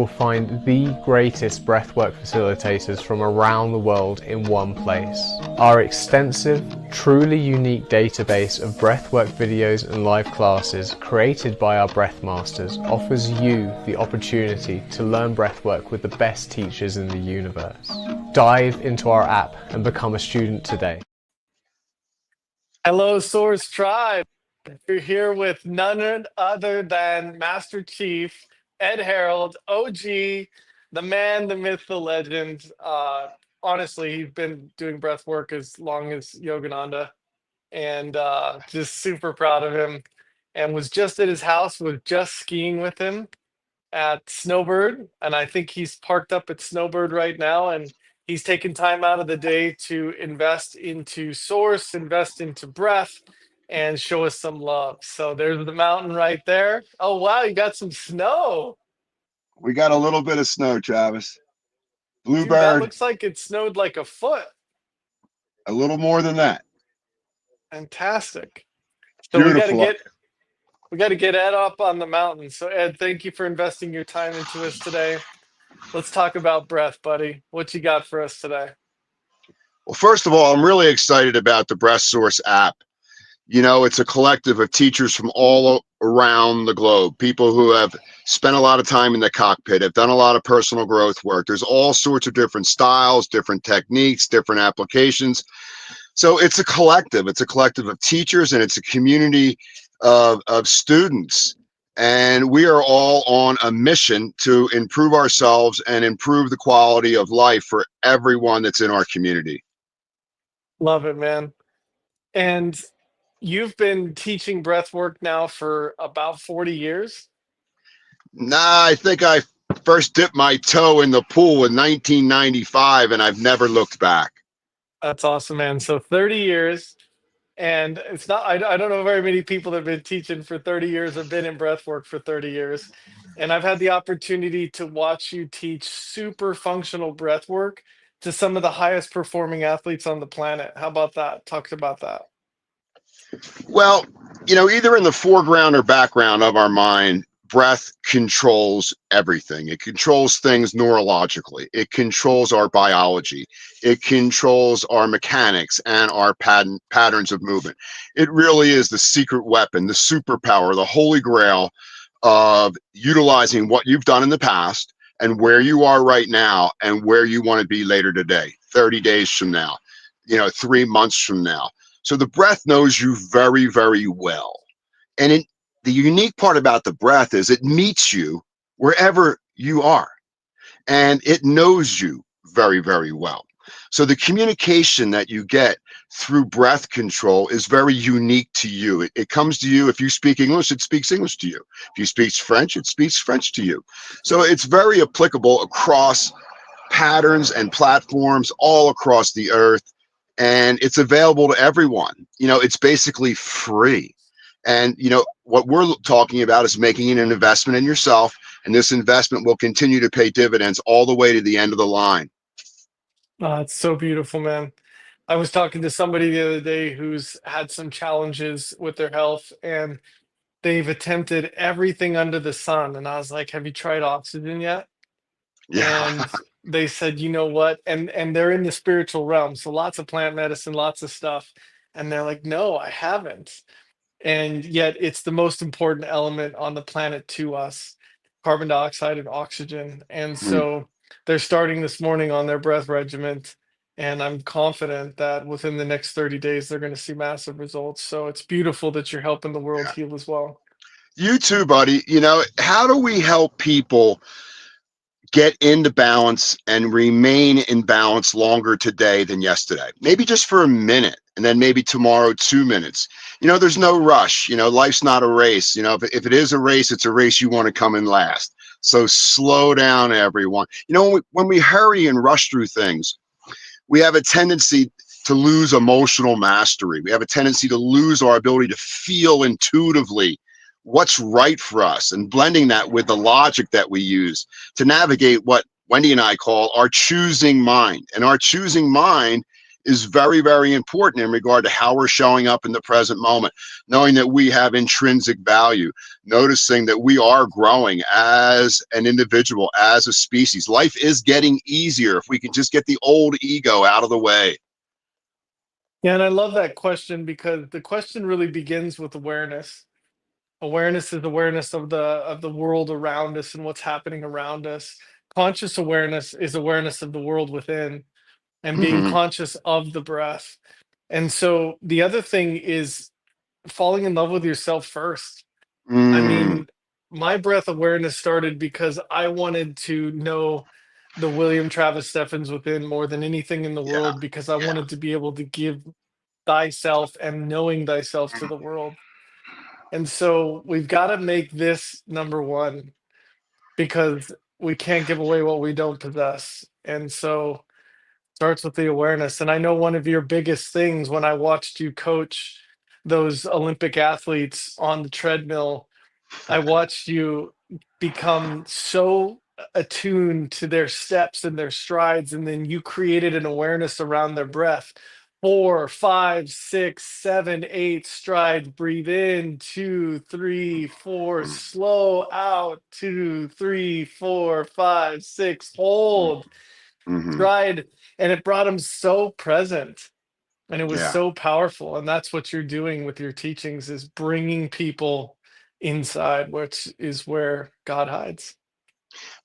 will find the greatest breathwork facilitators from around the world in one place. Our extensive, truly unique database of breathwork videos and live classes created by our breath masters offers you the opportunity to learn breathwork with the best teachers in the universe. Dive into our app and become a student today. Hello, Source Tribe. You're here with none other than Master Chief Ed Harrold, OG, the man, the myth, the legend. Honestly, he's been doing breath work as long as Yogananda, and just super proud of him. And was just at his house, was just skiing with him at Snowbird, and I think he's parked up at Snowbird right now, and he's taken time out of the day to invest into Source, invest into breath, and show us some love. So there's the mountain right there. Oh wow, you got some snow. We got a little bit of snow, Travis. Dude, that Bluebird, looks like it snowed like a foot. a little more than that. Fantastic. So Beautiful. we got to get Ed up on the mountain. So Ed, thank you for investing your time into us today. Let's talk about breath, buddy. What you got for us today? Well, first of all, I'm really excited about the Breath Source app. You know, it's a collective of teachers from all around the globe, people who have spent a lot of time in the cockpit, have done a lot of personal growth work. There's all sorts of different styles, different techniques, different applications. So it's a collective. It's a collective of teachers, and it's a community of students. And we are all on a mission to improve ourselves and improve the quality of life for everyone that's in our community. Love it, man. And you've been teaching breath work now for about 40 years? Nah, I think I first dipped my toe in the pool in 1995, and I've never looked back. That's awesome, man. So 30 years. And it's not, I don't know very many people that have been teaching for 30 years or been in breath work for 30 years. And I've had the opportunity to watch you teach super functional breath work to some of the highest performing athletes on the planet. How about that? Talk about that. Well, you know, either in the foreground or background of our mind, breath controls everything. It controls things neurologically. It controls our biology. It controls our mechanics and our patterns of movement. It really is the secret weapon, the superpower, the holy grail of utilizing what you've done in the past and where you are right now and where you want to be later today, 30 days from now, 3 months from now. So the breath knows you very, very well. And the unique part about the breath is it meets you wherever you are, and it knows you very, very well. So the communication that you get through breath control is very unique to you. It comes to you. If you speak English, it speaks English to you. If you speak French, it speaks French to you. So it's very applicable across patterns and platforms all across the earth. And it's available to everyone. It's basically free. And, what we're talking about is making an investment in yourself. And this investment will continue to pay dividends all the way to the end of the line. It's so beautiful, man. I was talking to somebody the other day who's had some challenges with their health, and they've attempted everything under the sun. And I was like, have you tried oxygen yet? Yeah. And they said, you know what? And they're in the spiritual realm. So lots of plant medicine, lots of stuff. And they're like, no, I haven't. And yet it's the most important element on the planet to us, carbon dioxide and oxygen. And so they're starting this morning on their breath regimen. And I'm confident that within the next 30 days, they're going to see massive results. So it's beautiful that you're helping the world heal as well. You too, buddy. How do we help people get into balance and remain in balance longer today than yesterday? Maybe just for a minute, and then maybe tomorrow 2 minutes. There's no rush. Life's not a race. If it is a race, it's a race you want to come in last. So slow down, everyone. When we hurry and rush through things, we have a tendency to lose emotional mastery. We have a tendency to lose our ability to feel intuitively what's right for us, and blending that with the logic that we use to navigate what Wendy and I call our choosing mind. And our choosing mind is very, very important in regard to how we're showing up in the present moment, knowing that we have intrinsic value, noticing that we are growing as an individual, as a species. Life is getting easier if we can just get the old ego out of the way. Yeah, and I love that question because the question really begins with awareness. Awareness is awareness of the world around us and what's happening around us. Conscious awareness is awareness of the world within and being Mm-hmm. conscious of the breath. And so the other thing is falling in love with yourself first. I Mm, mean, my breath awareness started because I wanted to know the William Travis Steffens within more than anything in the yeah, world because I yeah. wanted to be able to give thyself and knowing thyself to the world. And so we've got to make this number one because we can't give away what we don't possess. And so starts with the awareness. And I know one of your biggest things when I watched you coach those Olympic athletes on the treadmill, I watched you become so attuned to their steps and their strides, and then you created an awareness around their breath. 4, 5, 6, 7, 8 strides. Breathe in, 2, 3, 4. Slow out, 2, 3, 4, 5, 6. Hold. Mm-hmm. Stride, and it brought them so present, and it was Yeah. so powerful. And that's what you're doing with your teachings is bringing people inside, which is where God hides.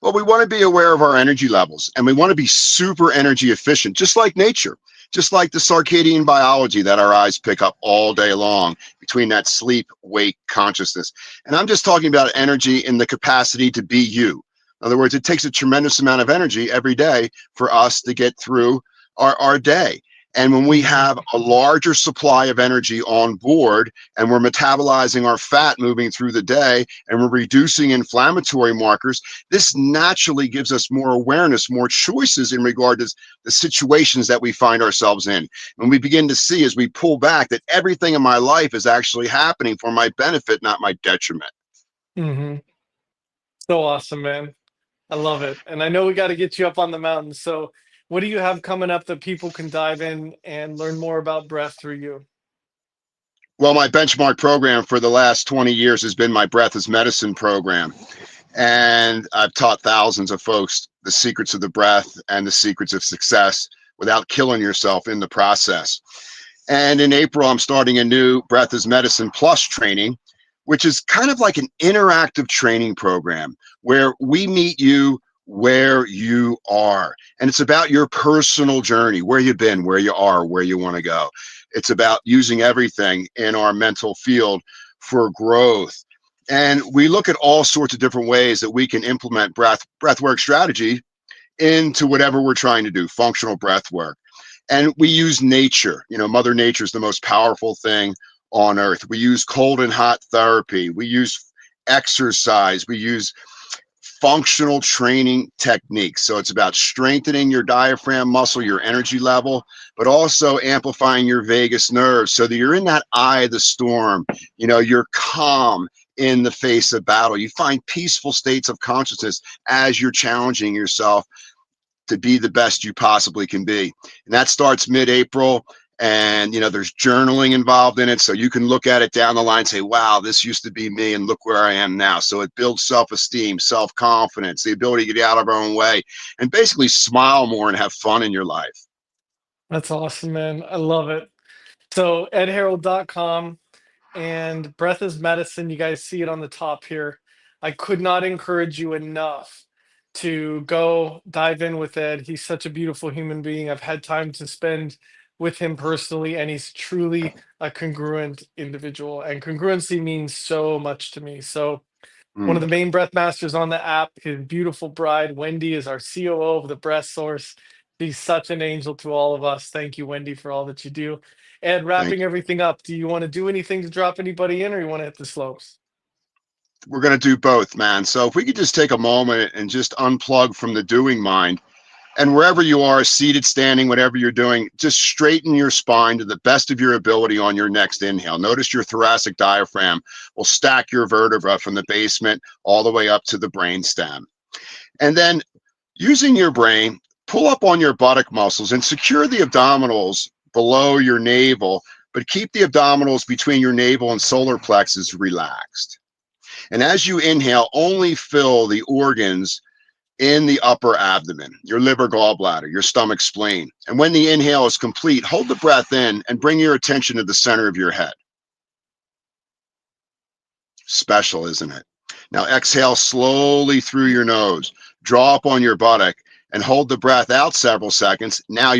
Well, we want to be aware of our energy levels and we want to be super energy efficient, just like nature, just like the circadian biology that our eyes pick up all day long between that sleep, wake consciousness. And I'm just talking about energy in the capacity to be you. In other words, it takes a tremendous amount of energy every day for us to get through our day. And when we Mhm. have a larger supply of energy on board and we're metabolizing our fat moving through the day and we're reducing inflammatory markers, this naturally gives us more awareness, more choices in regard to the situations that we find ourselves in. And we begin to see as we pull back that everything in my life is actually happening for my benefit, not my detriment. Mhm. So awesome, man. I love it. And I know we got to get you up on the mountain. So, what do you have coming up that people can dive in and learn more about breath through you? Well, my benchmark program for the last 20 years has been my Breath is Medicine program. And I've taught thousands of folks the secrets of the breath and the secrets of success without killing yourself in the process. And in April, I'm starting a new Breath is Medicine Plus training, which is kind of like an interactive training program where we meet you where you are. And it's about your personal journey, where you've been, where you are, where you want to go. It's about using everything in our mental field for growth. And we look at all sorts of different ways that we can implement breathwork strategy into whatever we're trying to do, functional breath work. And we use nature. You know, Mother Nature is the most powerful thing on earth. We use cold and hot therapy. We use exercise. We use functional training techniques. So it's about strengthening your diaphragm muscle, your energy level, but also amplifying your vagus nerve so that you're in that eye of the storm. You know, you're calm in the face of battle. You find peaceful states of consciousness as you're challenging yourself to be the best you possibly can be. And that starts mid-April. And, you know, there's journaling involved in it. So you can look at it down the line and say, wow, this used to be me and look where I am now. So it builds self-esteem, self-confidence, the ability to get out of our own way and basically smile more and have fun in your life. That's awesome, man. I love it. So, edharrold.com and Breath is Medicine. You guys see it on the top here. I could not encourage you enough to go dive in with Ed. He's such a beautiful human being. I've had time to spend with him personally, and he's truly a congruent individual. And congruency means so much to me. So, one of the Mm, main breath masters on the app, his beautiful bride, Wendy, is our COO of the Breath Source. She's such an angel to all of us. Thank you, Wendy, for all that you do. And thank wrapping you. everything up, do you want to do anything to drop anybody in, or you want to hit the slopes? We're going to do both, man. So if we could just take a moment and just unplug from the doing mind. And wherever you are, seated, standing, whatever you're doing, just straighten your spine to the best of your ability on your next inhale. Notice your thoracic diaphragm will stack your vertebra from the basement all the way up to the brainstem. And then using your brain, pull up on your buttock muscles and secure the abdominals below your navel, but keep the abdominals between your navel and solar plexus relaxed. And as you inhale, only fill the organs in the upper abdomen, your liver, gallbladder, your stomach, spleen. And when the inhale is complete, hold the breath in and bring your attention to the center of your head. Special, isn't it? Now exhale slowly through your nose, draw up on your buttock and hold the breath out several seconds. Now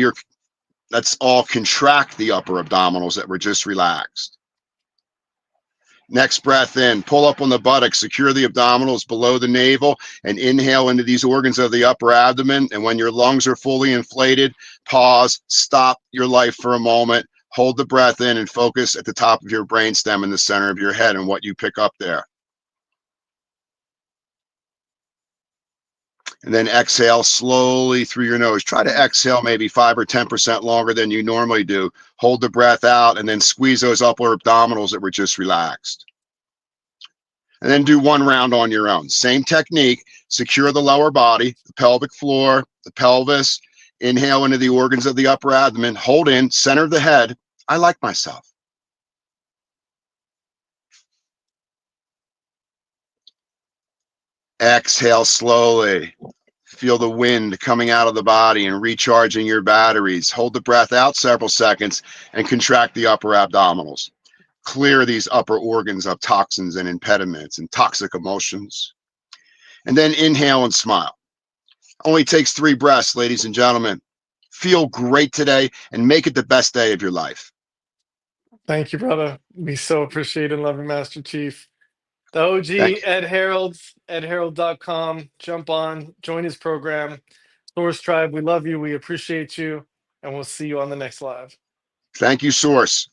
let's all contract the upper abdominals that were just relaxed. Next breath in, pull up on the buttocks, secure the abdominals below the navel, and inhale into these organs of the upper abdomen. And when your lungs are fully inflated, pause, stop your life for a moment, hold the breath in and focus at the top of your brainstem in the center of your head and what you pick up there. And then exhale slowly through your nose. Try to exhale maybe 5 or 10% longer than you normally do. Hold the breath out and then squeeze those upper abdominals that were just relaxed. And then do one round on your own. Same technique. Secure the lower body, the pelvic floor, the pelvis. Inhale into the organs of the upper abdomen. Hold in, center of the head. I like myself. Exhale slowly. Feel the wind coming out of the body and recharging your batteries. Hold the breath out several seconds and contract the upper abdominals. Clear these upper organs of toxins and impediments and toxic emotions. And then inhale and smile. Only takes 3 breaths, ladies and gentlemen. Feel great today and make it the best day of your life. Thank you, brother. We so appreciate and love you, Master Chief. The OG, Thank you. Ed Harrold, edharrold.com. Jump on, join his program. Source Tribe, we love you. We appreciate you. And we'll see you on the next live. Thank you, Source.